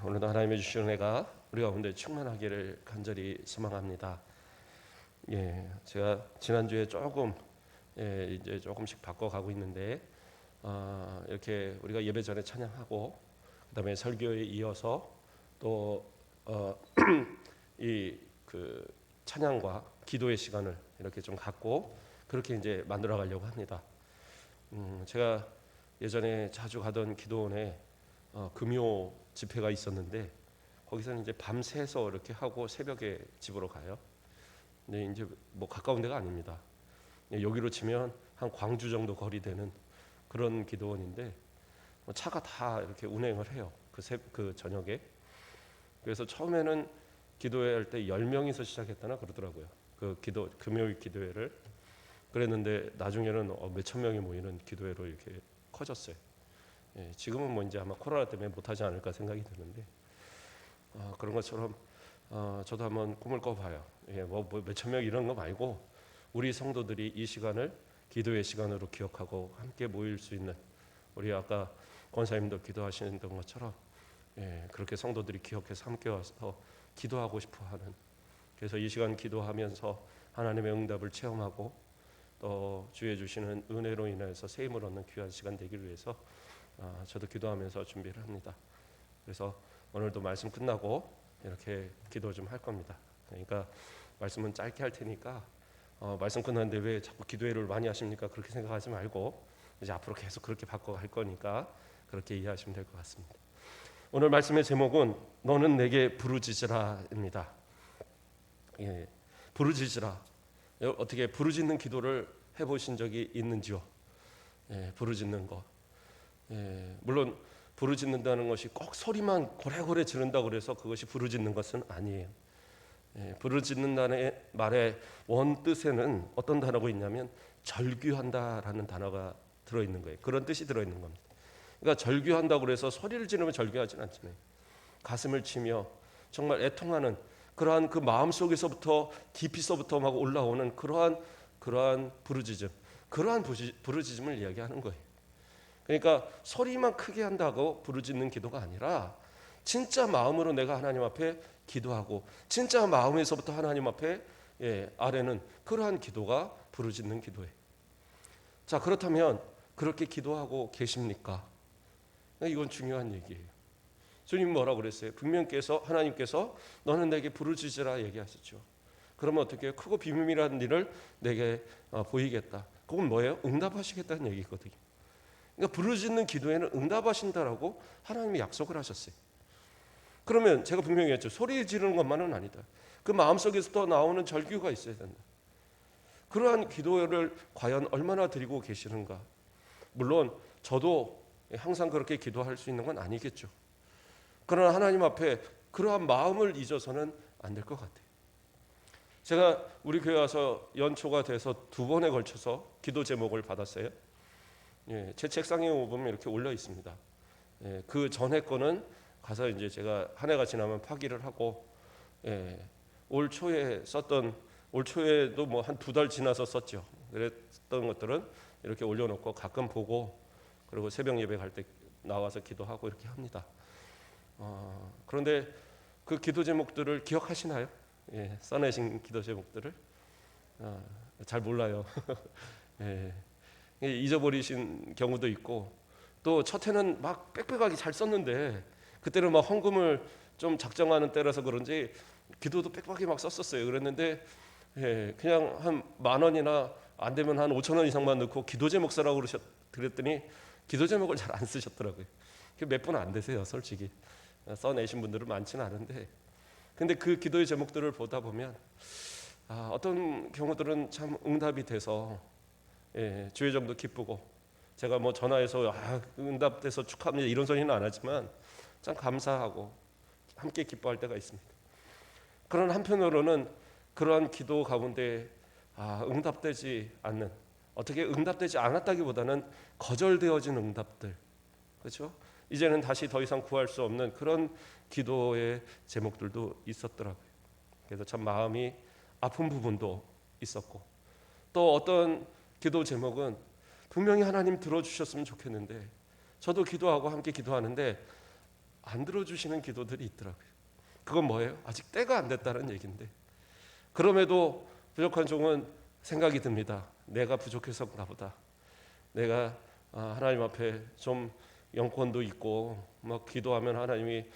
오늘도 하나님의 주시는 은혜가 우리 가운데 충만하기를 간절히 소망합니다. 제가 지난주에 조금 이제 조금씩 바꿔가고 있는데 이렇게 우리가 예배 전에 찬양하고 그다음에 설교에 이어서 또 이 그 찬양과 기도의 시간을 이렇게 좀 갖고 그렇게 이제 만들어 가려고 합니다. 제가 예전에 자주 가던 기도원에 금요 집회가 있었는데 거기서는 이제 밤새서 이렇게 하고 새벽에 집으로 가요. 근데 이제 뭐 가까운 데가 아닙니다. 여기로 치면 한 광주 정도 거리 되는 그런 기도원인데 차가 다 이렇게 운행을 해요. 그 저녁에. 그래서 처음에는 기도회 할 때 10명이서 시작했다나 그러더라고요. 금요일 기도회를. 그랬는데 나중에는 몇천 명이 모이는 기도회로 이렇게 커졌어요. 지금은 뭐 이제 아마 코로나 때문에 못하지 않을까 생각이 드는데 그런 것처럼 저도 한번 꿈을 꿔봐요. 뭐 몇천 명 이런 거 말고 우리 성도들이 이 시간을 기도의 시간으로 기억하고 함께 모일 수 있는, 우리 아까 권사님도 기도하시는 것처럼 그렇게 성도들이 기억해서 함께 와서 기도하고 싶어하는, 그래서 이 시간 기도하면서 하나님의 응답을 체험하고 또 주의 주시는 은혜로 인해서 새 힘을 얻는 귀한 시간 되기를 위해서 저도 기도하면서 준비를 합니다. 그래서 오늘도 말씀 끝나고 이렇게 기도 좀 할 겁니다. 그러니까 말씀은 짧게 할 테니까 말씀 끝났는데 왜 자꾸 기도회를 많이 하십니까? 그렇게 생각하지 말고 이제 앞으로 계속 그렇게 바꿔갈 거니까 그렇게 이해하시면 될 것 같습니다. 오늘 말씀의 제목은 너는 내게 부르짖으라입니다. 부르짖으라. 어떻게 부르짖는 기도를 해보신 적이 있는지요? 부르짖는 거. 물론 부르짖는다는 것이 꼭 소리만 고래고래 지른다고 그래서 그것이 부르짖는 것은 아니에요. 부르짖는다는 말의 원뜻에는 어떤 단어가 있냐면 절규한다라는 단어가 들어있는 거예요. 그런 뜻이 들어있는 겁니다. 그러니까 절규한다고 그래서 소리를 지르면 절규하지는 않잖아요. 가슴을 치며 정말 애통하는 그러한 그 마음 속에서부터 깊이서부터 막 올라오는 그러한 부르짖음, 그러한 부르짖음을 이야기하는 거예요. 그러니까 소리만 크게 한다고 부르짖는 기도가 아니라 진짜 마음으로 내가 하나님 앞에 기도하고 진짜 마음에서부터 하나님 앞에 아뢰는 그러한 기도가 부르짖는 기도예요. 자, 그렇다면 그렇게 기도하고 계십니까? 이건 중요한 얘기예요. 주님 뭐라고 그랬어요? 하나님께서 너는 내게 부르짖으라 얘기하셨죠. 그러면 어떻게 해요? 크고 비밀이라는 일을 내게 보이겠다. 그건 뭐예요? 응답하시겠다는 얘기거든요. 그러니까 부르짖는 기도에는 응답하신다라고 하나님이 약속을 하셨어요. 그러면 제가 분명히 했죠. 소리 지르는 것만은 아니다. 그 마음속에서 나오는 절규가 있어야 된다. 그러한 기도를 과연 얼마나 드리고 계시는가. 물론 저도 항상 그렇게 기도할 수 있는 건 아니겠죠. 그러나 하나님 앞에 그러한 마음을 잊어서는 안 될 것 같아요. 제가 우리 교회 와서 연초가 돼서 2번에 걸쳐서 기도 제목을 받았어요. 제 책상에 보면 이렇게 올려 있습니다. 그 전에 거는 가서 이제 제가 한 해가 지나면 파기를 하고 올 초에도 뭐 한 2달 지나서 썼죠. 그랬던 것들은 이렇게 올려놓고 가끔 보고 그리고 새벽 예배 갈 때 나와서 기도하고 이렇게 합니다. 그런데 그 기도 제목들을 기억하시나요? 써내신 기도 제목들을 잘 몰라요. 잊어버리신 경우도 있고 또 첫 해는 막 빽빽하게 잘 썼는데 그때는 막 헌금을 좀 작정하는 때라서 그런지 기도도 빽빽하게 막 썼었어요. 그랬는데 그냥 한 10,000원이나 안 되면 한 5,000원 이상만 넣고 기도 제목 쓰라고 그랬더니 기도 제목을 잘 안 쓰셨더라고요. 몇 분 안 되세요, 솔직히. 써내신 분들은 많지는 않은데, 근데 그 기도의 제목들을 보다 보면 어떤 경우들은 참 응답이 돼서 주의 정도 기쁘고, 제가 뭐 전화해서 응답돼서 축하합니다 이런 소리는 안 하지만 참 감사하고 함께 기뻐할 때가 있습니다. 그런 한편으로는 그러한 기도 가운데 응답되지 않는, 어떻게 응답되지 않았다기보다는 거절되어진 응답들, 그렇죠? 이제는 다시 더 이상 구할 수 없는 그런 기도의 제목들도 있었더라고요. 그래서 참 마음이 아픈 부분도 있었고, 또 어떤 기도 제목은 분명히 하나님 들어주셨으면 좋겠는데 저도 기도하고 함께 기도하는데 안 들어주시는 기도들이 있더라고요. 그건 뭐예요? 아직 때가 안 됐다는 얘기인데, 그럼에도 부족한 종은 생각이 듭니다. 내가 부족해서 그런가 보다. 내가 하나님 앞에 좀 영권도 있고 막 기도하면 하나님이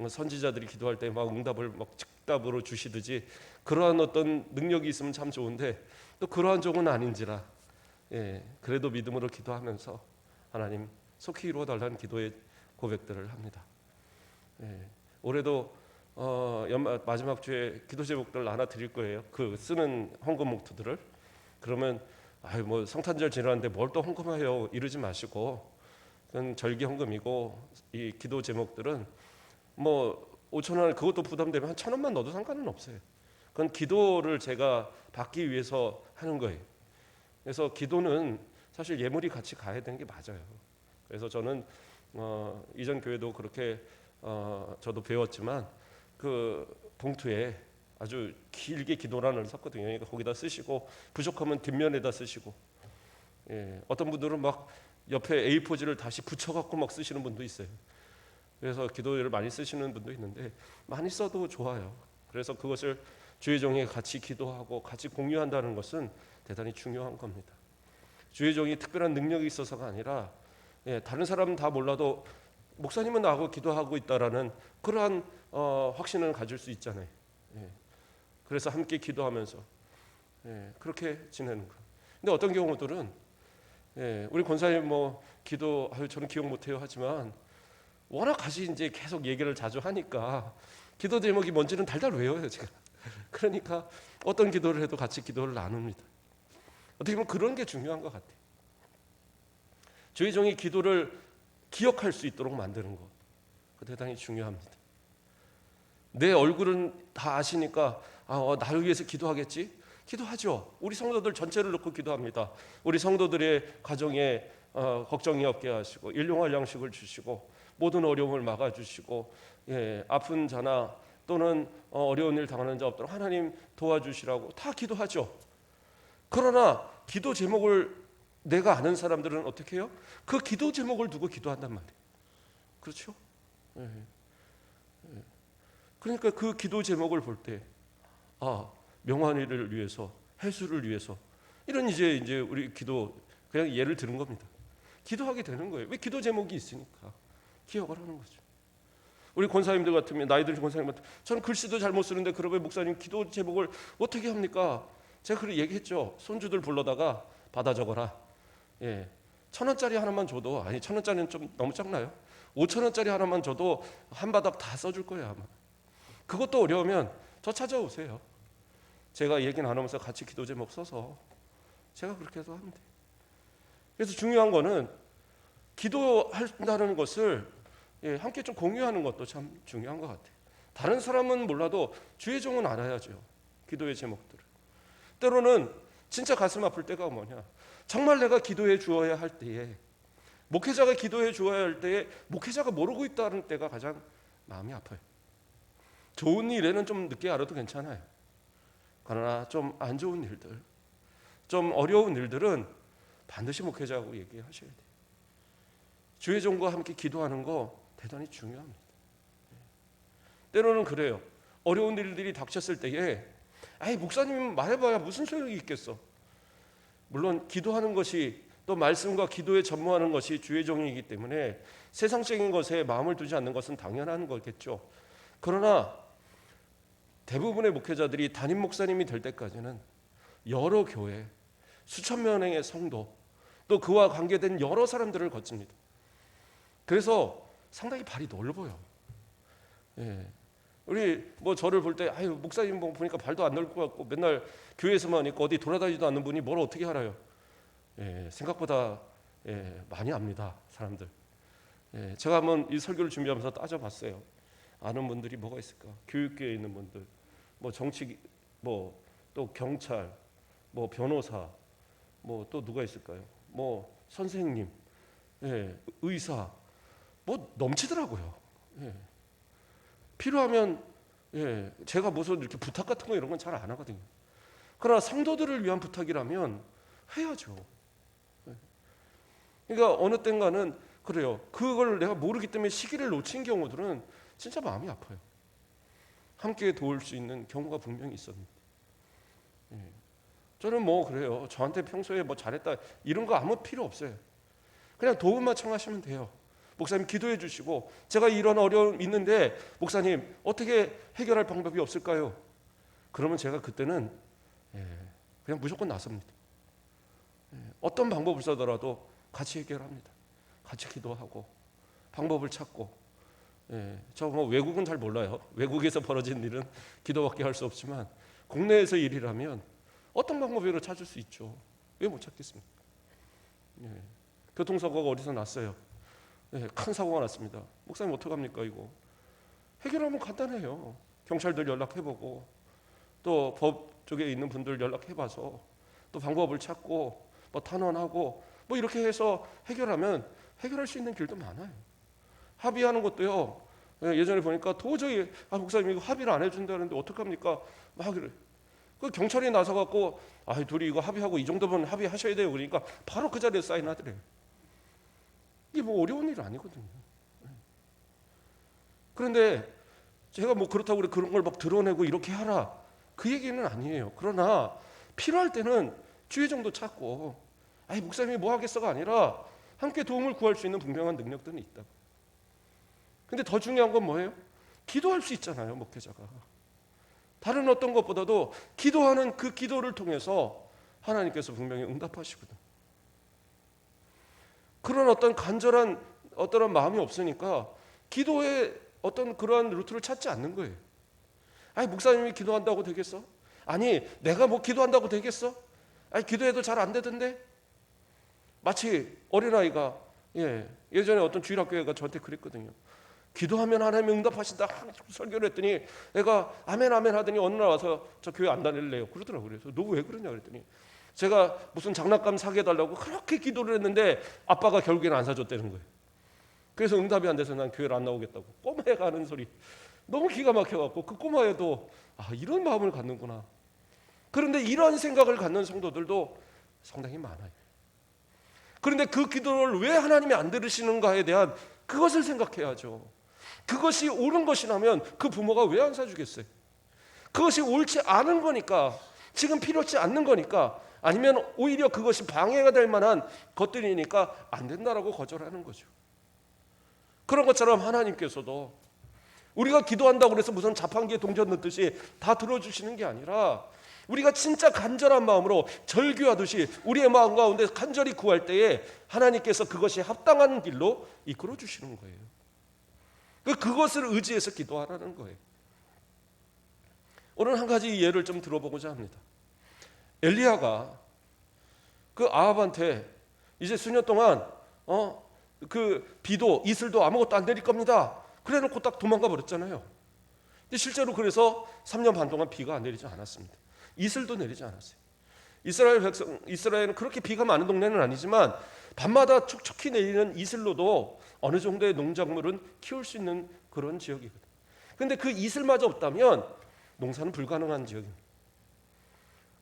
선지자들이 기도할 때 막 응답을 막 즉답으로 주시듯이 그러한 어떤 능력이 있으면 참 좋은데, 또 그러한 종은 아닌지라 그래도 믿음으로 기도하면서 하나님 속히 이루어 달라는 기도의 고백들을 합니다. 올해도 마지막 주에 기도 제목들 하나 드릴 거예요. 그 쓰는 헌금 목투들을. 그러면 뭐 성탄절 지나는데 뭘 또 헌금해요 이러지 마시고, 그건 절기 헌금이고, 이 기도 제목들은 뭐 5천 원, 그것도 부담되면 한 1,000원만 넣어도 상관은 없어요. 그건 기도를 제가 받기 위해서 하는 거예요. 그래서 기도는 사실 예물이 같이 가야 되는 게 맞아요. 그래서 저는 이전 교회도 그렇게 저도 배웠지만 그 봉투에 아주 길게 기도란을 썼거든요. 그러니까 거기다 쓰시고 부족하면 뒷면에다 쓰시고, 어떤 분들은 막 옆에 A4지를 다시 붙여갖고 막 쓰시는 분도 있어요. 그래서 기도를 많이 쓰시는 분도 있는데 많이 써도 좋아요. 그래서 그것을 주의 종이 같이 기도하고 같이 공유한다는 것은 대단히 중요한 겁니다. 주의 종이 특별한 능력이 있어서가 아니라 다른 사람은 다 몰라도 목사님은 나하고 기도하고 있다라는 그러한 확신을 가질 수 있잖아요. 그래서 함께 기도하면서 그렇게 지내는 거. 근데 어떤 경우들은 우리 권사님 뭐 기도 저는 기억 못해요 하지만 워낙 같이 이제 계속 얘기를 자주 하니까 기도 제목이 뭔지는 달달 외워요 제가. 그러니까 어떤 기도를 해도 같이 기도를 나눕니다. 어떻게 보면 그런 게 중요한 것 같아요. 주의 종이 기도를 기억할 수 있도록 만드는 것, 그 대단히 중요합니다. 내 얼굴은 다 아시니까 나를 위해서 기도하겠지? 기도하죠. 우리 성도들 전체를 놓고 기도합니다. 우리 성도들의 가정에 걱정이 없게 하시고 일용할 양식을 주시고 모든 어려움을 막아주시고 아픈 자나 또는 어려운 일 당하는 자 없도록 하나님 도와주시라고 다 기도하죠. 그러나 기도 제목을 내가 아는 사람들은 어떻게 해요? 그 기도 제목을 두고 기도한단 말이에요. 그렇죠? 그러니까 그 기도 제목을 볼 때 명환이를 위해서, 해수를 위해서, 이런 이제 우리 기도 그냥 예를 드는 겁니다. 기도하게 되는 거예요. 왜? 기도 제목이 있으니까 기억을 하는 거죠. 우리 권사님들 같으면, 나이 드신 권사님 같으면, 저는 글씨도 잘 못 쓰는데 그러면 목사님 기도 제목을 어떻게 합니까? 제가 그렇게 얘기했죠. 손주들 불러다가 받아 적어라. 1,000원짜리 하나만 줘도, 아니 1,000원짜리는 좀 너무 작나요? 5,000원짜리 하나만 줘도 한 바닥 다 써줄 거예요 아마. 그것도 어려우면 저 찾아오세요. 제가 얘기 나누면서 같이 기도 제목 써서 제가 그렇게 해서 하면 돼요. 그래서 중요한 거는 기도한다는 것을 함께 좀 공유하는 것도 참 중요한 것 같아요. 다른 사람은 몰라도 주의 종은 알아야죠. 기도의 제목들을. 때로는 진짜 가슴 아플 때가 뭐냐, 정말 내가 기도해 주어야 할 때에, 목회자가 기도해 주어야 할 때에 목회자가 모르고 있다는 때가 가장 마음이 아파요. 좋은 일에는 좀 늦게 알아도 괜찮아요. 그러나 좀 안 좋은 일들, 좀 어려운 일들은 반드시 목회자하고 얘기하셔야 돼요. 주의 종과 함께 기도하는 거 대단히 중요합니다. 때로는 그래요. 어려운 일들이 닥쳤을 때에 목사님 말해봐야 무슨 소용이 있겠어. 물론 기도하는 것이, 또 말씀과 기도에 전무하는 것이 주의 종이기 때문에 세상적인 것에 마음을 두지 않는 것은 당연한 거겠죠. 그러나 대부분의 목회자들이 담임 목사님이 될 때까지는 여러 교회, 수천 명의 성도, 또 그와 관계된 여러 사람들을 거칩니다. 그래서 상당히 발이 넓어요. 우리 뭐 저를 볼 때 목사님 보니까 발도 안 넓을 것 같고 맨날 교회에서만 있고 어디 돌아다니지도 않는 분이 뭘 어떻게 알아요? 생각보다 많이 압니다, 사람들. 제가 한번 이 설교를 준비하면서 따져봤어요. 아는 분들이 뭐가 있을까? 교육계에 있는 분들, 뭐 정치, 뭐 또 경찰, 뭐 변호사, 뭐 또 누가 있을까요? 뭐 선생님, 의사, 뭐 넘치더라고요. 필요하면 제가 무슨 이렇게 부탁 같은 거 이런 건 잘 안 하거든요. 그러나 성도들을 위한 부탁이라면 해야죠. 그러니까 어느 땐가는 그래요. 그걸 내가 모르기 때문에 시기를 놓친 경우들은 진짜 마음이 아파요. 함께 도울 수 있는 경우가 분명히 있었는데. 예. 저는 뭐 그래요. 저한테 평소에 뭐 잘했다 이런 거 아무 필요 없어요. 그냥 도움만 청하시면 돼요. 목사님 기도해 주시고, 제가 이런 어려움 있는데 목사님 어떻게 해결할 방법이 없을까요? 그러면 제가 그때는 그냥 무조건 나섭니다. 어떤 방법을 써더라도 같이 해결합니다. 같이 기도하고 방법을 찾고. 저 뭐 외국은 잘 몰라요. 외국에서 벌어진 일은 기도밖에 할 수 없지만 국내에서 일이라면 어떤 방법으로 찾을 수 있죠. 왜 못 찾겠습니까? 교통사고가 어디서 났어요. 큰 사고가 났습니다. 목사님 어떡합니까 이거? 해결하면 간단해요. 경찰들 연락해보고 또 법 쪽에 있는 분들 연락해봐서 또 방법을 찾고 뭐 탄원하고 뭐 이렇게 해서 해결하면 해결할 수 있는 길도 많아요. 합의하는 것도요. 예전에 보니까 도저히 목사님 이거 합의를 안 해준다는데 어떡합니까? 막 그래. 그 경찰이 나서 갖고 둘이 이거 합의하고 이 정도면 합의하셔야 돼요. 그러니까 바로 그 자리에 사인하더래요. 이게 뭐 어려운 일 아니거든요. 그런데 제가 뭐 그렇다고 그런 걸 막 드러내고 이렇게 하라 그 얘기는 아니에요. 그러나 필요할 때는 주의 정도 찾고 목사님이 뭐 하겠어가 아니라 함께 도움을 구할 수 있는 분명한 능력들은 있다고. 근데 더 중요한 건 뭐예요? 기도할 수 있잖아요, 목회자가. 다른 어떤 것보다도 기도하는 그 기도를 통해서 하나님께서 분명히 응답하시거든. 그런 어떤 간절한 어떤 마음이 없으니까 기도에 어떤 그러한 루트를 찾지 않는 거예요. 목사님이 기도한다고 되겠어? 아니 내가 뭐 기도한다고 되겠어? 기도해도 잘 안 되던데? 마치 어린아이가 예전에 어떤 주일학교가 저한테 그랬거든요. 기도하면 하나님이 응답하신다 설교를 했더니 애가 아멘 아멘 하더니 어느 날 와서 저 교회 안 다닐래요 그러더라고요. 그래서 너 왜 그러냐 그랬더니 제가 무슨 장난감 사게 해달라고 그렇게 기도를 했는데 아빠가 결국에는 안 사줬다는 거예요. 그래서 응답이 안 돼서 난 교회를 안 나오겠다고. 꼬마애가 하는 소리 너무 기가 막혀갖고 그 꼬마애도 이런 마음을 갖는구나. 그런데 이런 생각을 갖는 성도들도 상당히 많아요. 그런데 그 기도를 왜 하나님이 안 들으시는가에 대한 그것을 생각해야죠. 그것이 옳은 것이라면 그 부모가 왜 안 사주겠어요? 그것이 옳지 않은 거니까, 지금 필요치 않는 거니까, 아니면 오히려 그것이 방해가 될 만한 것들이니까 안 된다라고 거절하는 거죠. 그런 것처럼 하나님께서도 우리가 기도한다고 해서 무슨 자판기에 동전 넣듯이 다 들어주시는 게 아니라 우리가 진짜 간절한 마음으로 절규하듯이 우리의 마음 가운데 간절히 구할 때에 하나님께서 그것이 합당한 길로 이끌어 주시는 거예요. 그것을 의지해서 기도하라는 거예요. 오늘 한 가지 예를 좀 들어보고자 합니다. 엘리야가 그 아합한테 이제 수년 동안 그 비도 이슬도 아무것도 안 내릴 겁니다. 그래놓고 딱 도망가 버렸잖아요. 근데 실제로 그래서 3년 반 동안 비가 안 내리지 않았습니다. 이슬도 내리지 않았어요. 이스라엘은 그렇게 비가 많은 동네는 아니지만 밤마다 촉촉히 내리는 이슬로도 어느 정도의 농작물은 키울 수 있는 그런 지역이거든요. 그런데 그 이슬마저 없다면 농사는 불가능한 지역입니다.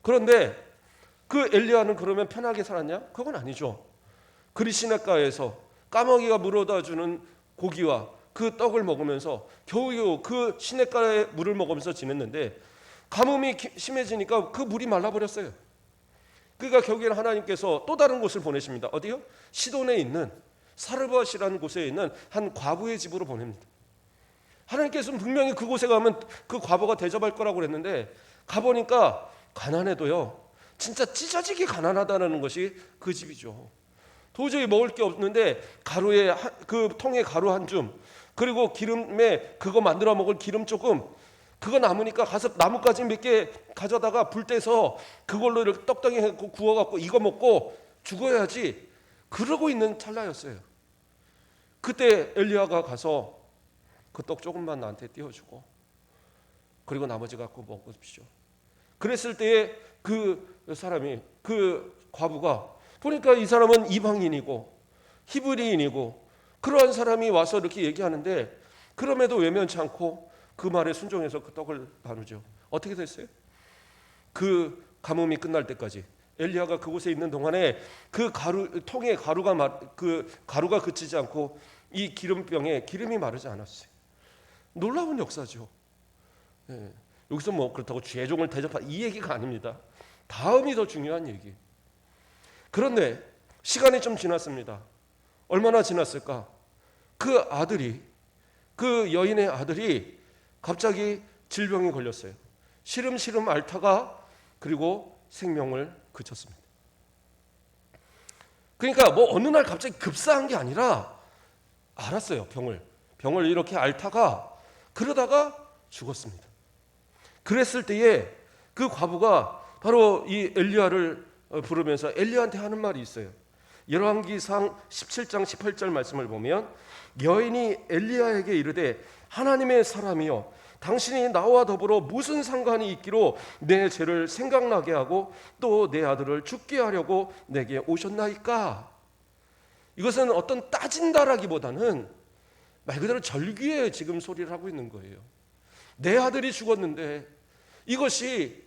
그런데 그 엘리야는 그러면 편하게 살았냐? 그건 아니죠. 그리 시냇가에서 까마귀가 물어다 주는 고기와 그 떡을 먹으면서 겨우겨우 그 시냇가의 물을 먹으면서 지냈는데 가뭄이 심해지니까 그 물이 말라버렸어요. 그러니까 결국에는 하나님께서 또 다른 곳을 보내십니다. 어디요? 시돈에 있는 사르밧이라는 곳에 있는 한 과부의 집으로 보냅니다. 하나님께서는 분명히 그곳에 가면 그 과부가 대접할 거라고 그랬는데 가보니까 가난해도요 진짜 찢어지게 가난하다는 것이 그 집이죠. 도저히 먹을 게 없는데 가루에 그 통에 가루 한 줌, 그리고 기름에 그거 만들어 먹을 기름 조금, 그거 남으니까 가서 나뭇가지 몇 개 가져다가 불 떼서 그걸로 이렇게 떡덩이 해갖고 구워갖고 이거 먹고 죽어야지, 그러고 있는 찰나였어요. 그때 엘리야가 가서 그 떡 조금만 나한테 띄워주고 그리고 나머지 갖고 먹으십시오. 그랬을 때에 그 사람이, 그 과부가 보니까 이 사람은 이방인이고 히브리인이고 그러한 사람이 와서 이렇게 얘기하는데 그럼에도 외면치 않고 그 말에 순종해서 그 떡을 나누죠. 어떻게 됐어요? 그 가뭄이 끝날 때까지 엘리야가 그곳에 있는 동안에 그 통에 가루가 그치지 않고 이 기름병에 기름이 마르지 않았어요. 놀라운 역사죠. 예. 여기서 뭐 그렇다고 죄종을 대접한 이 얘기가 아닙니다. 다음이 더 중요한 얘기. 그런데 시간이 좀 지났습니다. 얼마나 지났을까? 그 여인의 아들이 갑자기 질병에 걸렸어요. 시름시름 앓다가 그리고 생명을 그쳤습니다. 그러니까 뭐 어느 날 갑자기 급사한 게 아니라 알았어요. 병을 이렇게 앓다가 그러다가 죽었습니다. 그랬을 때에 그 과부가 바로 이 엘리야를 부르면서 엘리야한테 하는 말이 있어요. 열왕기상 17장 18절 말씀을 보면 여인이 엘리야에게 이르되 하나님의 사람이여 당신이 나와 더불어 무슨 상관이 있기로 내 죄를 생각나게 하고 또 내 아들을 죽게 하려고 내게 오셨나이까. 이것은 어떤 따진다라기보다는 말 그대로 절규의 지금 소리를 하고 있는 거예요. 내 아들이 죽었는데 이것이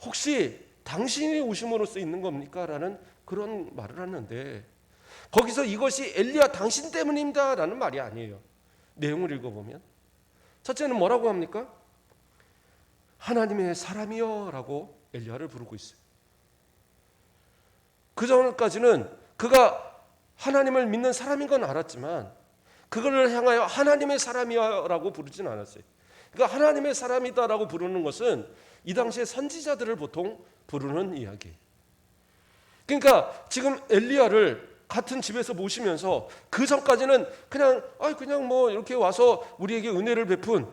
혹시 당신이 오심으로써 있는 겁니까? 라는 그런 말을 하는데 거기서 이것이 엘리야 당신 때문입니다 라는 말이 아니에요. 내용을 읽어보면 첫째는 뭐라고 합니까? 하나님의 사람이여 라고 엘리야를 부르고 있어요. 그 전까지는 그가 하나님을 믿는 사람인 건 알았지만 그걸 향하여 하나님의 사람이여 라고 부르진 않았어요. 그러니까 하나님의 사람이다라고 부르는 것은 이 당시에 선지자들을 보통 부르는 이야기. 그러니까 지금 엘리야를 같은 집에서 모시면서 그 전까지는 그냥 뭐 이렇게 와서 우리에게 은혜를 베푼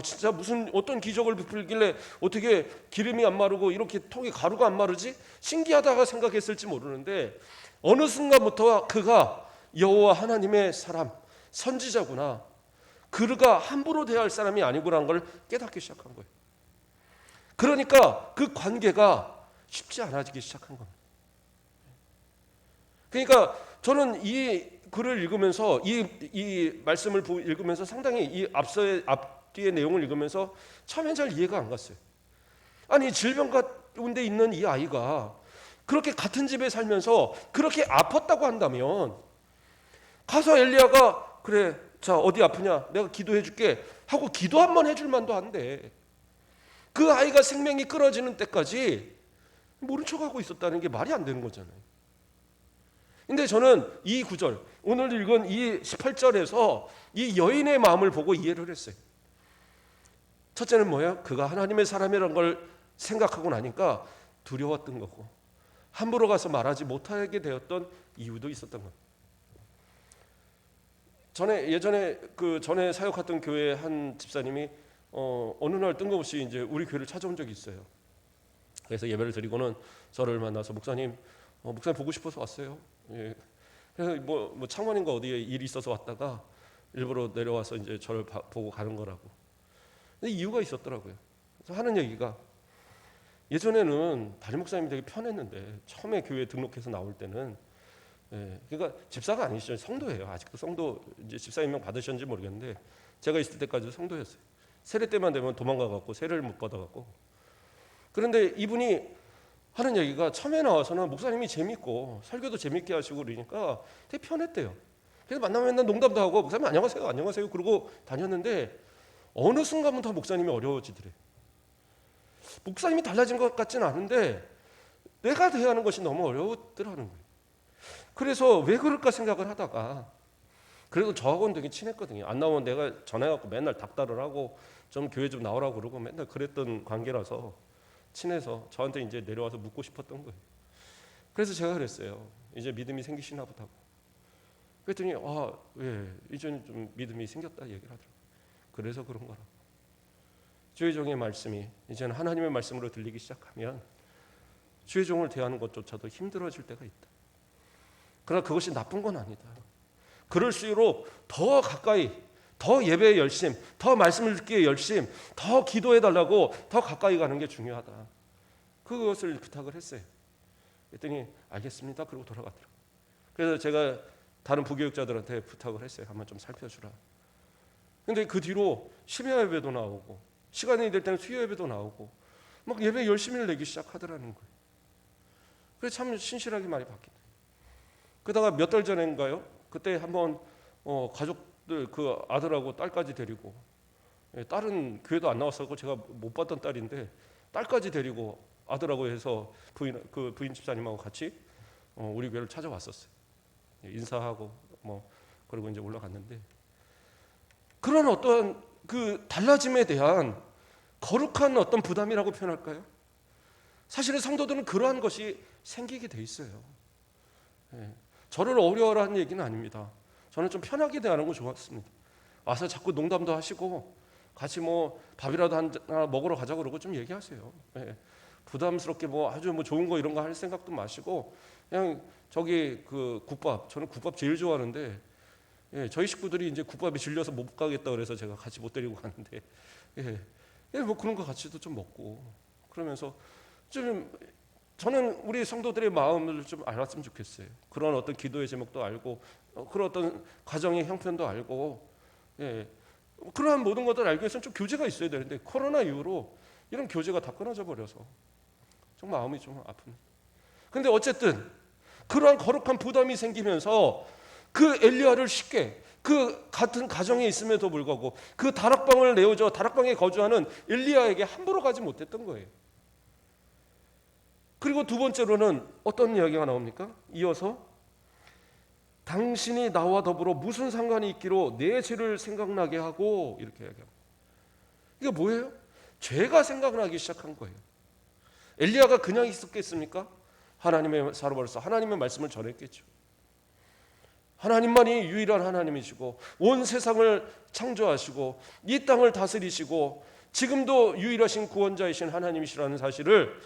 진짜 무슨 어떤 기적을 베풀길래 어떻게 기름이 안 마르고 이렇게 통에 가루가 안 마르지? 신기하다가 생각했을지 모르는데 어느 순간부터 그가 여호와 하나님의 사람 선지자구나. 그가 함부로 대할 사람이 아니구라는 걸 깨닫기 시작한 거예요. 그러니까 그 관계가 쉽지 않아지기 시작한 겁니다. 그러니까 저는 이 글을 읽으면서 이 말씀을 읽으면서 상당히 이 앞뒤의 내용을 읽으면서 처음엔 잘 이해가 안 갔어요. 아니 질병 가운데 있는 이 아이가 그렇게 같은 집에 살면서 그렇게 아팠다고 한다면 가서 엘리야가 그래 자 어디 아프냐 내가 기도해 줄게 하고 기도 한번 해줄 만도 한데 그 아이가 생명이 끊어지는 때까지 모른 척하고 있었다는 게 말이 안 되는 거잖아요. 근데 저는 이 구절 오늘 읽은 이 18절에서 이 여인의 마음을 보고 이해를 했어요. 첫째는 뭐야? 그가 하나님의 사람이라는 걸 생각하고 나니까 두려웠던 거고 함부로 가서 말하지 못하게 되었던 이유도 있었던 겁니다. 예전에 전에 사역했던 교회 한 집사님이 어느 날 뜬금없이 이제 우리 교회를 찾아온 적이 있어요. 그래서 예배를 드리고는 저를 만나서 목사님 보고 싶어서 왔어요. 예. 그래서 뭐 창원인가 어디에 일이 있어서 왔다가 일부러 내려와서 이제 저를 보고 가는 거라고. 근데 이유가 있었더라고요. 그래서 하는 얘기가 예전에는 담임 목사님이 되게 편했는데 처음에 교회 등록해서 나올 때는 그러니까 집사가 아니시죠. 성도예요. 아직도 성도 이제 집사 임명 받으셨는지 모르겠는데 제가 있을 때까지도 성도였어요. 세례 때만 되면 도망가 갖고 세례를 못 받아 갖고. 그런데 이분이 하는 얘기가 처음에 나와서는 목사님이 재밌고 설교도 재밌게 하시고 그러니까 되게 편했대요. 그래서 만나면 맨날 농담도 하고 목사님 안녕하세요 그러고 다녔는데 어느 순간부터 목사님이 어려워지더래. 목사님이 달라진 것 같지는 않은데 내가 대하는 것이 너무 어려웠더라는 거예요. 그래서 왜 그럴까 생각을 하다가 그래도 저하고는 되게 친했거든요. 안 나오면 내가 전화해갖고 맨날 닥달을 하고 좀 교회 좀 나오라고 그러고 맨날 그랬던 관계라서 친해서 저한테 이제 내려와서 묻고 싶었던 거예요. 그래서 제가 그랬어요. 이제 믿음이 생기시나 보다고. 그랬더니 예, 이제는 좀 믿음이 생겼다 얘기를 하더라고요. 그래서 그런 거라고. 주의 종의 말씀이 이제는 하나님의 말씀으로 들리기 시작하면 주의 종을 대하는 것조차도 힘들어질 때가 있다. 그러나 그것이 나쁜 건 아니다. 그럴수록 더 가까이, 더 예배의 열심, 더 말씀을 듣기의 열심, 더 기도해달라고 더 가까이 가는 게 중요하다. 그것을 부탁을 했어요. 그랬더니 알겠습니다. 그러고 돌아가더라고요. 그래서 제가 다른 부교육자들한테 부탁을 했어요. 한번 좀 살펴주라. 근데 그 뒤로 심야 예배도 나오고 시간이 될 때는 수요 예배도 나오고 막 예배 열심히 내기 시작하더라는 거예요. 그래서 참 신실하게 많이 받긴. 그러다가 몇 달 전인가요? 그때 한번 가족들 그 아들하고 딸까지 데리고, 딸은 교회도 안 나왔었고 제가 못 봤던 딸인데 딸까지 데리고 아들하고 해서 부인 집사님하고 같이 우리 교회를 찾아왔었어요. 인사하고 그리고 이제 올라갔는데, 그런 어떤 그 달라짐에 대한 거룩한 어떤 부담이라고 표현할까요? 사실은 성도들은 그러한 것이 생기게 돼 있어요. 저를 어려워라 하는 얘기는 아닙니다. 저는 좀 편하게 대하는 거 좋았습니다. 와서 자꾸 농담도 하시고 같이 밥이라도 하나 먹으러 가자 그러고 좀 얘기하세요. 부담스럽게 아주 좋은 거 이런 거 할 생각도 마시고, 그냥 저기 그 국밥, 저는 국밥 제일 좋아하는데 저희 식구들이 이제 국밥이 질려서 못 가겠다 그래서 제가 같이 못 데리고 가는데, 그런 거 같이도 좀 먹고 그러면서 좀 저는 우리 성도들의 마음을 좀 알았으면 좋겠어요. 그런 어떤 기도의 제목도 알고, 그런 어떤 가정의 형편도 알고, 그러한 모든 것들을 알기 위해서는 좀 교제가 있어야 되는데, 코로나 이후로 이런 교제가 다 끊어져 버려서 좀 마음이 좀 아픕니다. 근데 어쨌든 그러한 거룩한 부담이 생기면서 그 엘리야를 쉽게, 그 같은 가정에 있음에도 불구하고 그 다락방을 내어줘 다락방에 거주하는 엘리야에게 함부로 가지 못했던 거예요. 그리고 두 번째로는 어떤 이야기가 나옵니까? 이어서 당신이 나와 더불어 무슨 상관이 있기로 내 죄를 생각나게 하고, 이렇게 이야기합니다. 이게 뭐예요? 죄가 생각나기 시작한 거예요. 엘리야가 그냥 있었겠습니까? 하나님의 사람으로서 하나님의 말씀을 전했겠죠. 하나님만이 유일한 하나님이시고 온 세상을 창조하시고 이 땅을 다스리시고 지금도 유일하신 구원자이신 하나님이시라는 사실을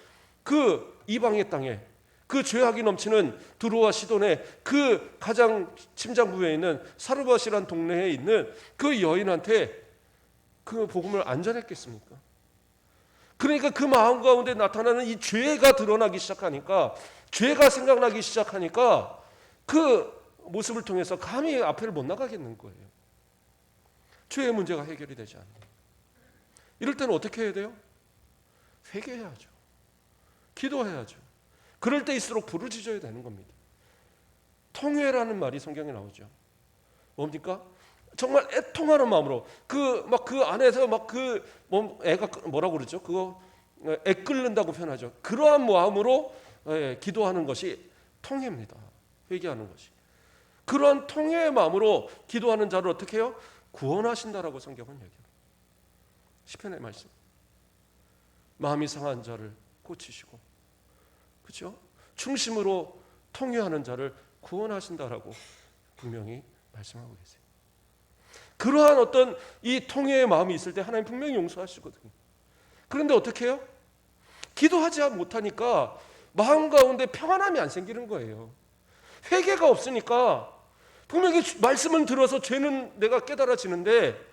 그 이방의 땅에, 그 죄악이 넘치는 두로와 시돈의 그 가장 침장부에 있는 사르밧이라는 동네에 있는 그 여인한테 그 복음을 안 전했겠습니까? 그러니까 그 마음 가운데 나타나는 이 죄가 드러나기 시작하니까, 죄가 생각나기 시작하니까 그 모습을 통해서 감히 앞을 못 나가겠는 거예요. 죄의 문제가 해결이 되지 않아요. 이럴 때는 어떻게 해야 돼요? 회개해야죠. 기도해야죠. 그럴 때일수록 부르짖어야 되는 겁니다. 통회라는 말이 성경에 나오죠. 뭡니까? 정말 애통하는 마음으로 그 안에서 애가 뭐라고 그러죠? 그거 애 끓는다고 표현하죠. 그러한 마음으로 기도하는 것이 통회입니다. 회개하는 것이. 그러한 통회의 마음으로 기도하는 자를 어떻게 해요? 구원하신다라고 성경은 얘기합니다. 시편의 말씀. 마음이 상한 자를 고치시고, 그렇죠? 충심으로 통회하는 자를 구원하신다라고 분명히 말씀하고 계세요. 그러한 어떤 이 통회의 마음이 있을 때 하나님 분명히 용서하시거든요. 그런데 어떻게 해요? 기도하지 못하니까 마음 가운데 평안함이 안 생기는 거예요. 회개가 없으니까 분명히 말씀을 들어서 죄는 내가 깨달아지는데,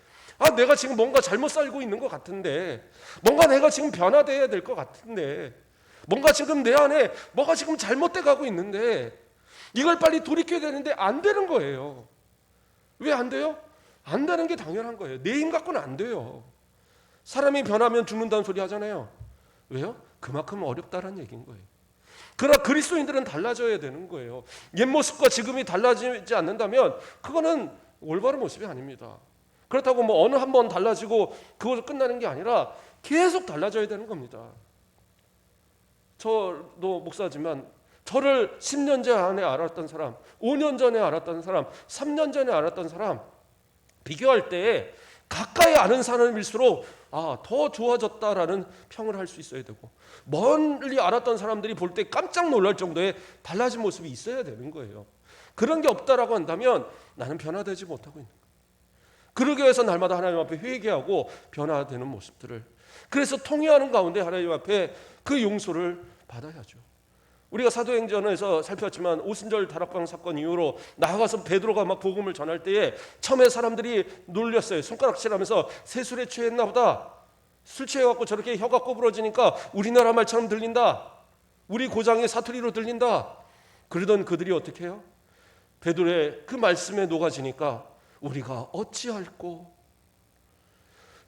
내가 지금 뭔가 잘못 살고 있는 것 같은데, 뭔가 내가 지금 변화되어야 될 것 같은데, 뭔가 지금 내 안에 뭐가 지금 잘못돼 가고 있는데 이걸 빨리 돌이켜야 되는데 안 되는 거예요. 왜 안 돼요? 안 되는 게 당연한 거예요. 내 힘 갖고는 안 돼요. 사람이 변하면 죽는다는 소리 하잖아요. 왜요? 그만큼 어렵다라는 얘기인 거예요. 그러나 그리스도인들은 달라져야 되는 거예요. 옛 모습과 지금이 달라지지 않는다면 그거는 올바른 모습이 아닙니다. 그렇다고 어느 한 번 달라지고 그것으로 끝나는 게 아니라 계속 달라져야 되는 겁니다. 저도 목사지만 저를 10년 전에 알았던 사람, 5년 전에 알았던 사람, 3년 전에 알았던 사람 비교할 때 가까이 아는 사람일수록 더 좋아졌다라는 평을 할 수 있어야 되고, 멀리 알았던 사람들이 볼 때 깜짝 놀랄 정도의 달라진 모습이 있어야 되는 거예요. 그런 게 없다라고 한다면 나는 변화되지 못하고 있는 거예요. 그러기 위해서 날마다 하나님 앞에 회개하고 변화되는 모습들을, 그래서 통회하는 가운데 하나님 앞에 그 용서를 받아야죠. 우리가 사도행전에서 살폈지만 오순절 다락방 사건 이후로 나아가서 베드로가 복음을 전할 때에 처음에 사람들이 놀렸어요. 손가락질하면서 새술에 취했나 보다. 술 취해갖고 저렇게 혀가 꼬부러지니까 우리나라 말처럼 들린다. 우리 고장의 사투리로 들린다. 그러던 그들이 어떻게 해요? 베드로의 그 말씀에 녹아지니까 우리가 어찌할꼬,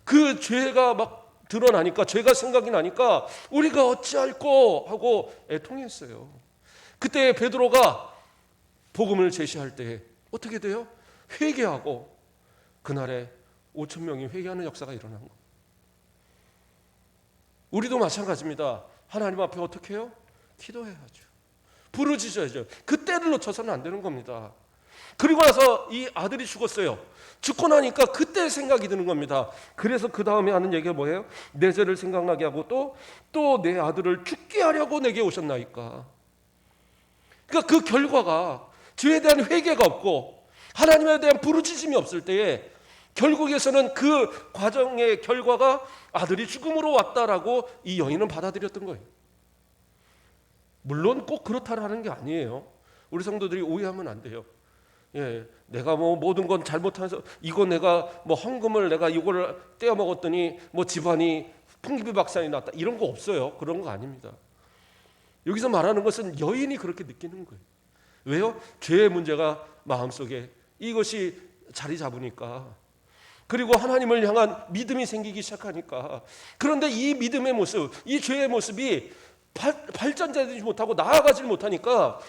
그 죄가 드러나니까, 죄가 생각이 나니까 우리가 어찌할꼬 하고 애통했어요. 그때 베드로가 복음을 제시할 때 어떻게 돼요? 회개하고 그날에 5천 명이 회개하는 역사가 일어난 거예요. 우리도 마찬가지입니다. 하나님 앞에 어떻게 해요? 기도해야죠. 부르짖어야죠. 그때를 놓쳐서는 안 되는 겁니다. 그리고 나서 이 아들이 죽었어요. 죽고 나니까 그때 생각이 드는 겁니다. 그래서 그 다음에 하는 얘기가 뭐예요? 내 죄를 생각나게 하고 또 내 아들을 죽게 하려고 내게 오셨나이까. 그러니까 그 결과가 죄에 대한 회개가 없고 하나님에 대한 부르짖음이 없을 때에 결국에서는 그 과정의 결과가 아들이 죽음으로 왔다라고 이 여인은 받아들였던 거예요. 물론 꼭 그렇다라는 게 아니에요. 우리 성도들이 오해하면 안 돼요. 예, 내가 뭐 모든 건 잘못해서 이거 내가 뭐 헌금을 내가 이거를 떼어 먹었더니 뭐 집안이 풍비박산이 났다 이런 거 없어요. 그런 거 아닙니다. 여기서 말하는 것은 여인이 그렇게 느끼는 거예요. 왜요? 죄의 문제가 마음속에 이것이 자리 잡으니까, 그리고 하나님을 향한 믿음이 생기기 시작하니까. 그런데 이 믿음의 모습, 이 죄의 모습이 발전되지 못하고 나아가지 못하니까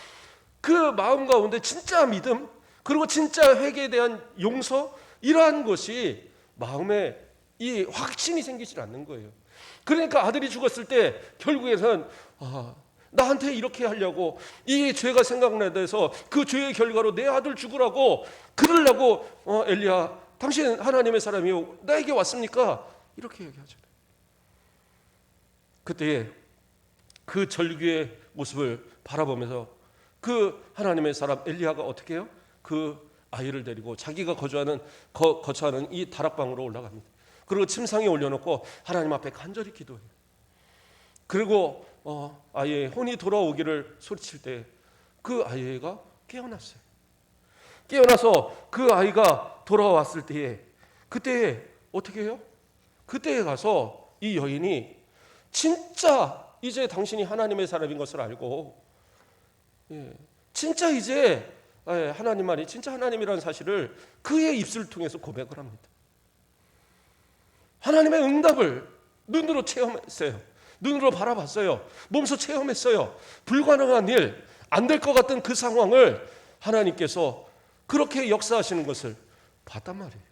그 마음 가운데 진짜 믿음, 그리고 진짜 회개에 대한 용서, 이러한 것이 마음에 이 확신이 생기질 않는 거예요. 그러니까 아들이 죽었을 때 결국에는 나한테 이렇게 하려고, 이 죄가 생각나서 그 죄의 결과로 내 아들 죽으라고 그러려고 엘리야 당신 하나님의 사람이요 나에게 왔습니까? 이렇게 얘기하잖아요. 그때 그 절규의 모습을 바라보면서 그 하나님의 사람 엘리야가 어떻게 해요? 그 아이를 데리고 자기가 거처하는 이 다락방으로 올라갑니다. 그리고 침상에 올려놓고 하나님 앞에 간절히 기도해요. 그리고 아이의 혼이 돌아오기를 소리칠 때 그 아이가 깨어났어요. 깨어나서 그 아이가 돌아왔을 때에 그때 어떻게 해요? 그때에 가서 이 여인이 진짜 이제 당신이 하나님의 사람인 것을 알고, 진짜 이제 하나님만이 진짜 하나님이라는 사실을 그의 입술을 통해서 고백을 합니다. 하나님의 응답을 눈으로 체험했어요. 눈으로 바라봤어요. 몸소 체험했어요. 불가능한 일, 안 될 것 같던 그 상황을 하나님께서 그렇게 역사하시는 것을 봤단 말이에요.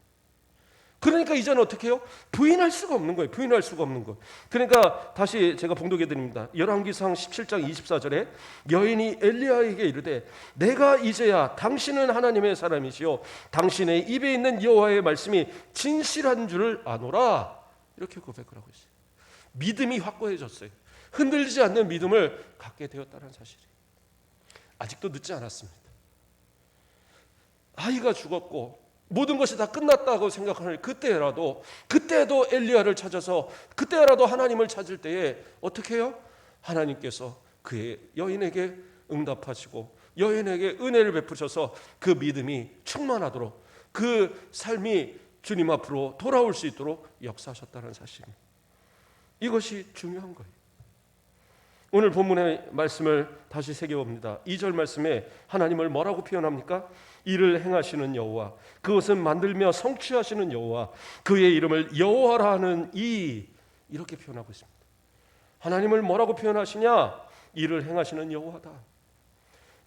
그러니까 이제는 어떻게 해요? 부인할 수가 없는 거예요. 부인할 수가 없는 거. 그러니까 다시 제가 봉독해 드립니다. 열왕기상 17장 24절에 여인이 엘리야에게 이르되 내가 이제야 당신은 하나님의 사람이시요 당신의 입에 있는 여호와의 말씀이 진실한 줄을 아노라, 이렇게 고백을 하고 있어요. 믿음이 확고해졌어요. 흔들리지 않는 믿음을 갖게 되었다는 사실이. 아직도 늦지 않았습니다. 아이가 죽었고 모든 것이 다 끝났다고 생각하는 그때도 엘리야를 찾아서 그때라도 하나님을 찾을 때에 어떻게 해요? 하나님께서 그의 여인에게 응답하시고 여인에게 은혜를 베푸셔서 그 믿음이 충만하도록 그 삶이 주님 앞으로 돌아올 수 있도록 역사하셨다는 사실입니다. 이것이 중요한 거예요. 오늘 본문의 말씀을 다시 새겨봅니다. 2절 말씀에 하나님을 뭐라고 표현합니까? 이를 행하시는 여호와, 그것은 만들며 성취하시는 여호와, 그의 이름을 여호와라 하는 이렇게 표현하고 있습니다. 하나님을 뭐라고 표현하시냐? 이를 행하시는 여호와다.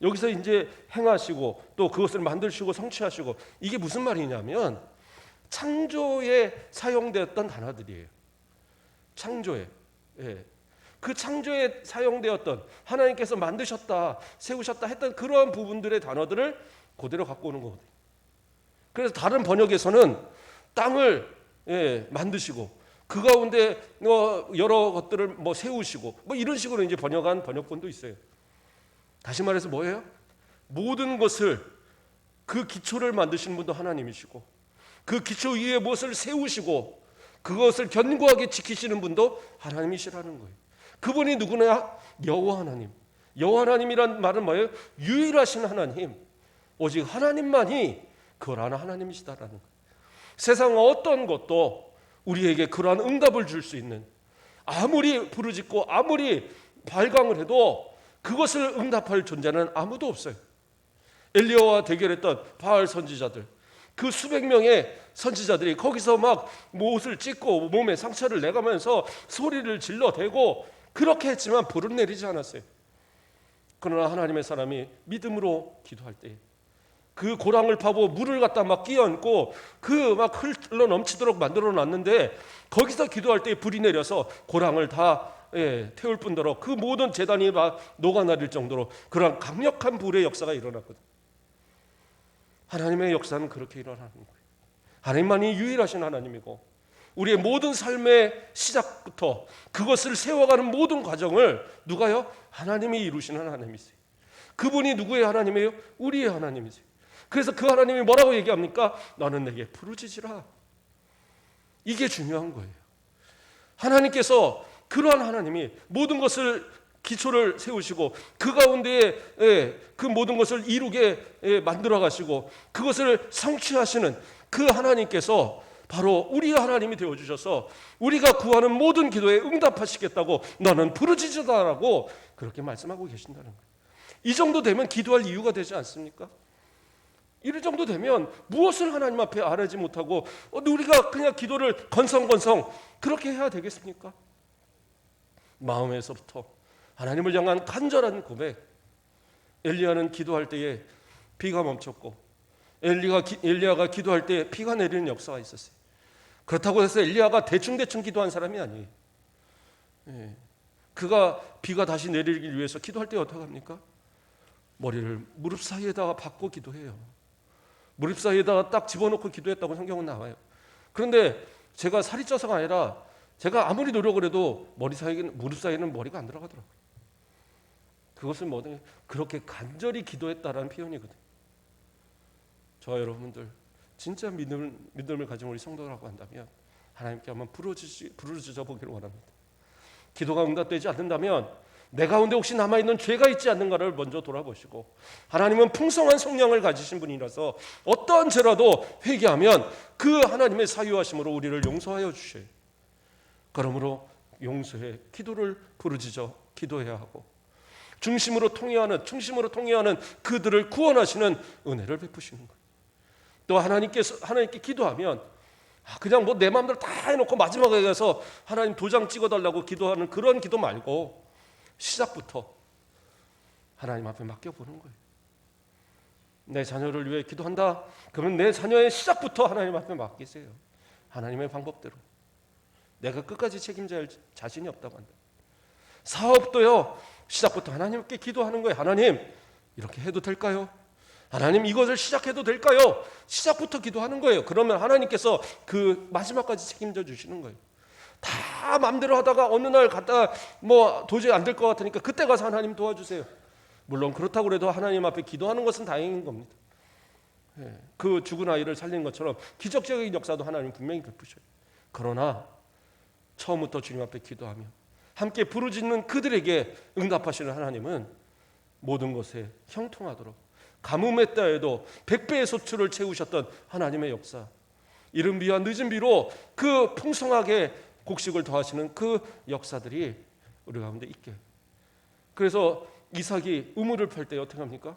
여기서 이제 행하시고 또 그것을 만드시고 성취하시고, 이게 무슨 말이냐면 창조에 사용되었던 단어들이에요. 창조에, 그 창조에 사용되었던 하나님께서 만드셨다, 세우셨다 했던 그러한 부분들의 단어들을 그대로 갖고 오는 거거든요. 그래서 다른 번역에서는 땅을 만드시고 그 가운데 여러 것들을 세우시고 이런 식으로 이제 번역한 번역본도 있어요. 다시 말해서 뭐예요? 모든 것을, 그 기초를 만드시는 분도 하나님이시고 그 기초 위에 무엇을 세우시고 그것을 견고하게 지키시는 분도 하나님이시라는 거예요. 그분이 누구냐? 여호와 하나님. 여호와 하나님이란 말은 뭐예요? 유일하신 하나님, 오직 하나님만이 그걸 아는 하나님이시다라는 거예요. 세상 어떤 것도 우리에게 그러한 응답을 줄 수 있는, 아무리 부르짖고 아무리 발광을 해도 그것을 응답할 존재는 아무도 없어요. 엘리야와 대결했던 바알 선지자들, 그 수백 명의 선지자들이 거기서 막 못을 찢고 몸에 상처를 내가면서 소리를 질러대고 그렇게 했지만 불은 내리지 않았어요. 그러나 하나님의 사람이 믿음으로 기도할 때 그 고랑을 파고 물을 갖다 막 끼얹고 그 막 흘러 넘치도록 만들어 놨는데 거기서 기도할 때 불이 내려서 고랑을 다 태울 뿐더러 그 모든 제단이 막 녹아내릴 정도로 그런 강력한 불의 역사가 일어났거든. 하나님의 역사는 그렇게 일어나는 거예요. 하나님만이 유일하신 하나님이고 우리의 모든 삶의 시작부터 그것을 세워가는 모든 과정을 누가요? 하나님이 이루시는 하나님이세요. 그분이 누구의 하나님이에요? 우리의 하나님이세요. 그래서 그 하나님이 뭐라고 얘기합니까? 너는 내게 부르짖으라. 이게 중요한 거예요. 하나님께서 그러한 하나님이 모든 것을 기초를 세우시고 그 가운데에 그 모든 것을 이루게 만들어 가시고 그것을 성취하시는 그 하나님께서 바로 우리의 하나님이 되어주셔서 우리가 구하는 모든 기도에 응답하시겠다고 너는 부르짖으라라고 그렇게 말씀하고 계신다는 거예요. 이 정도 되면 기도할 이유가 되지 않습니까? 이럴 정도 되면 무엇을 하나님 앞에 아뢰지 못하고 우리가 그냥 기도를 건성건성 그렇게 해야 되겠습니까? 마음에서부터 하나님을 향한 간절한 고백. 엘리야는 기도할 때에 비가 멈췄고 엘리야가 기도할 때 비가 내리는 역사가 있었어요. 그렇다고 해서 엘리야가 대충 기도한 사람이 아니에요. 그가 비가 다시 내리기 위해서 기도할 때 어떻게 합니까? 머리를 무릎 사이에다가 박고 기도해요. 무릎 사이에다가 딱 집어넣고 기도했다고 성경은 나와요. 그런데 제가 살이 쪄서가 아니라 제가 아무리 노력을 해도 무릎 사이에는 머리가 안 들어가더라고요. 그것은 뭐든 그렇게 간절히 기도했다라는 표현이거든요. 저와 여러분들 진짜 믿음을 가진 우리 성도라고 한다면 하나님께 한번 부르짖어 보기를 원합니다. 기도가 응답되지 않는다면 내 가운데 혹시 남아있는 죄가 있지 않는가를 먼저 돌아보시고 하나님은 풍성한 성령을 가지신 분이라서 어떠한 죄라도 회개하면 그 하나님의 사유하심으로 우리를 용서하여 주셔요. 그러므로 용서의 기도를 부르짖어 기도해야 하고 중심으로 통해하는 그들을 구원하시는 은혜를 베푸시는 거예요. 또 하나님께 기도하면 그냥 뭐 내 마음대로 다 해놓고 마지막에 가서 하나님 도장 찍어달라고 기도하는 그런 기도 말고 시작부터 하나님 앞에 맡겨보는 거예요. 내 자녀를 위해 기도한다. 그러면 내 자녀의 시작부터 하나님 앞에 맡기세요. 하나님의 방법대로. 내가 끝까지 책임져야 할 자신이 없다고 한다. 사업도요. 시작부터 하나님께 기도하는 거예요. 하나님 이렇게 해도 될까요? 하나님 이것을 시작해도 될까요? 시작부터 기도하는 거예요. 그러면 하나님께서 그 마지막까지 책임져 주시는 거예요. 다 마음대로 하다가 어느 날 갔다가 뭐 도저히 안 될 것 같으니까 그때 가서 하나님 도와주세요. 물론 그렇다고 해도 하나님 앞에 기도하는 것은 다행인 겁니다. 그 죽은 아이를 살린 것처럼 기적적인 역사도 하나님 분명히 베푸셔요. 그러나 처음부터 주님 앞에 기도하며 함께 부르짖는 그들에게 응답하시는 하나님은 모든 것에 형통하도록 가뭄의 때에도 100배의 소출을 채우셨던 하나님의 역사, 이른 비와 늦은 비로 그 풍성하게 곡식을 더하시는 그 역사들이 우리 가운데 있게. 그래서 이삭이 우물을 팔 때 어떻게 합니까?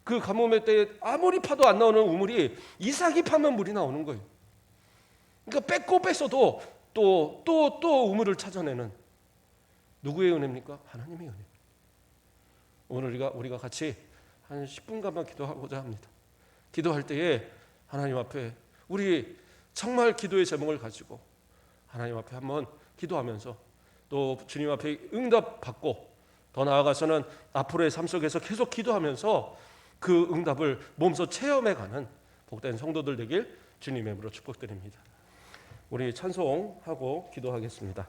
그 가뭄의 때에 아무리 파도 안 나오는 우물이 이삭이 파면 물이 나오는 거예요. 그러니까 뺏고 뺏어도 또 우물을 찾아내는 누구의 은혜입니까? 하나님의 은혜. 오늘 우리가 같이 한 10분간만 기도하고자 합니다. 기도할 때에 하나님 앞에 우리 정말 기도의 제목을 가지고 하나님 앞에 한번 기도하면서 또 주님 앞에 응답받고 더 나아가서는 앞으로의 삶 속에서 계속 기도하면서 그 응답을 몸소 체험해가는 복된 성도들 되길 주님의 이름으로 축복드립니다. 우리 찬송하고 기도하겠습니다.